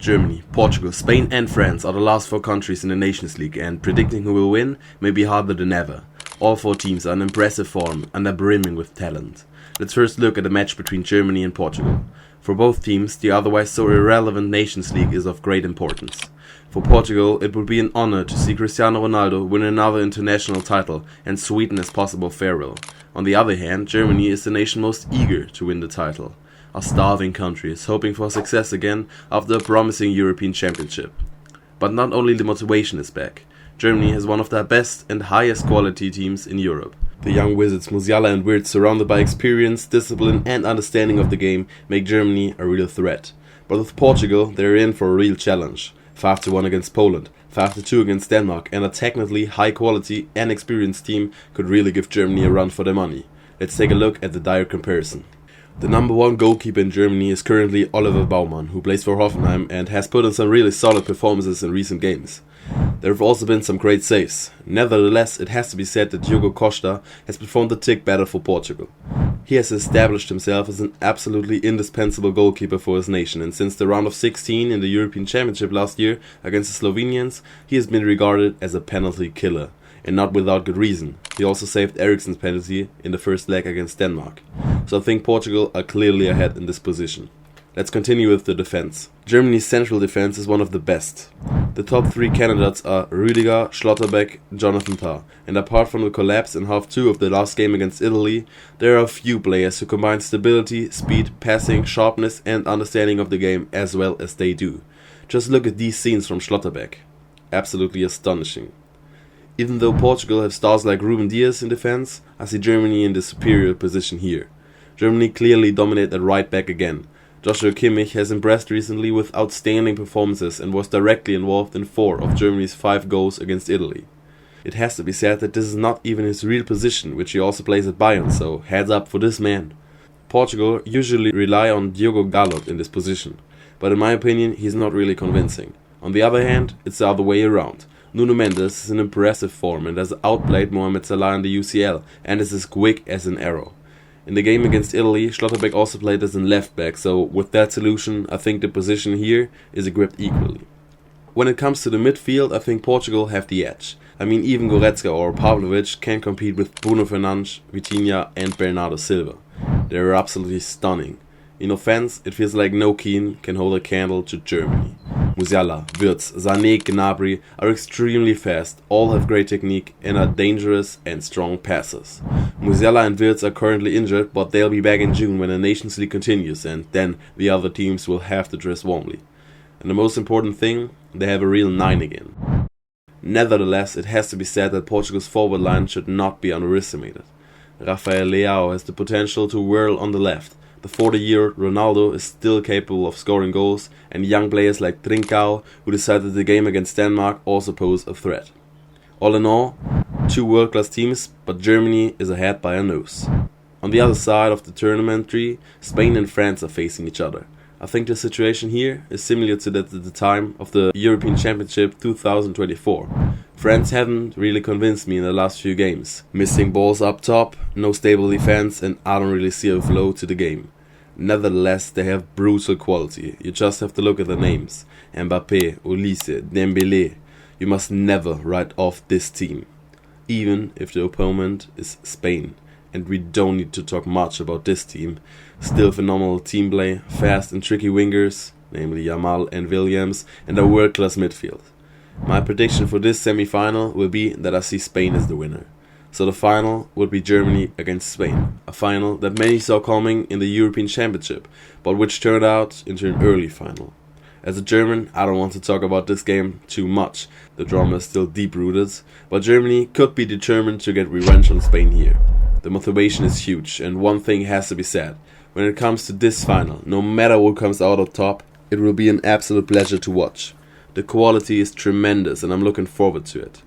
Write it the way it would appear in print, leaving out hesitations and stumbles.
Germany, Portugal, Spain and France are the last 4 countries in the Nations League, and predicting who will win may be harder than ever. All 4 teams are in impressive form and are brimming with talent. Let's first look at the match between Germany and Portugal. For both teams, the otherwise so irrelevant Nations League is of great importance. For Portugal, it would be an honor to see Cristiano Ronaldo win another international title and sweeten his possible farewell. On the other hand, Germany is the nation most eager to win the title. A starving country is hoping for success again after a promising European Championship. But not only the motivation is back. Germany has one of the best and highest quality teams in Europe. The young wizards Musiala and Wirtz, surrounded by experience, discipline and understanding of the game, make Germany a real threat. But with Portugal, they're in for a real challenge. 5-1 against Poland, 5-2 against Denmark, and a technically high quality and experienced team could really give Germany a run for their money. Let's take a look at the dire comparison. The number 1 goalkeeper in Germany is currently Oliver Baumann, who plays for Hoffenheim and has put in some really solid performances in recent games. There have also been some great saves. Nevertheless, it has to be said that Diogo Costa has performed a tick better for Portugal. He has established himself as an absolutely indispensable goalkeeper for his nation, and since the round of 16 in the European Championship last year against the Slovenians, he has been regarded as a penalty killer. And not without good reason. He also saved Eriksen's penalty in the first leg against Denmark. So I think Portugal are clearly ahead in this position. Let's continue with the defense. Germany's central defense is one of the best. The top 3 candidates are Rüdiger, Schlotterbeck, Jonathan Tah. And apart from the collapse in half 2 of the last game against Italy, there are a few players who combine stability, speed, passing, sharpness and understanding of the game as well as they do. Just look at these scenes from Schlotterbeck. Absolutely astonishing. Even though Portugal have stars like Ruben Dias in defense, I see Germany in the superior position here. Germany clearly dominate at right back again. Joshua Kimmich has impressed recently with outstanding performances and was directly involved in 4 of Germany's 5 goals against Italy. It has to be said that this is not even his real position, which he also plays at Bayern, so heads up for this man. Portugal usually rely on Diogo Dalot in this position, but in my opinion he's not really convincing. On the other hand, it's the other way around. Nuno Mendes is in impressive form and has outplayed Mohamed Salah in the UCL and is as quick as an arrow. In the game against Italy, Schlotterbeck also played as a left back, so with that solution I think the position here is equipped equally. When it comes to the midfield, I think Portugal have the edge. I mean, even Goretzka or Pavlovic can compete with Bruno Fernandes, Vitinha and Bernardo Silva. They are absolutely stunning. In offense, it feels like no Keane can hold a candle to Germany. Musiala, Wirtz, Sané, Gnabry are extremely fast, all have great technique and are dangerous and strong passers. Musiala and Wirtz are currently injured, but they'll be back in June when the Nations League continues, and then the other teams will have to dress warmly. And the most important thing, they have a real 9 again. Nevertheless, it has to be said that Portugal's forward line should not be underestimated. Rafael Leao has the potential to whirl on the left. The 40-year-old Ronaldo is still capable of scoring goals, and young players like Trincao, who decided the game against Denmark, also pose a threat. All in all, 2 world-class teams, but Germany is ahead by a nose. On the other side of the tournament tree, Spain and France are facing each other. I think the situation here is similar to that at the time of the European Championship 2024. France haven't really convinced me in the last few games. Missing balls up top, no stable defense, and I don't really see a flow to the game. Nevertheless, they have brutal quality. You just have to look at the names. Mbappé, Olise, Dembélé. You must never write off this team, even if the opponent is Spain. And we don't need to talk much about this team. Still phenomenal team play, fast and tricky wingers, namely Yamal and Williams, and a world-class midfield. My prediction for this semi-final will be that I see Spain as the winner. So the final would be Germany against Spain, a final that many saw coming in the European Championship, but which turned out into an early final. As a German, I don't want to talk about this game too much, the drama is still deep-rooted, but Germany could be determined to get revenge on Spain here. The motivation is huge, and one thing has to be said. When it comes to this final, no matter what comes out on top, it will be an absolute pleasure to watch. The quality is tremendous and I'm looking forward to it.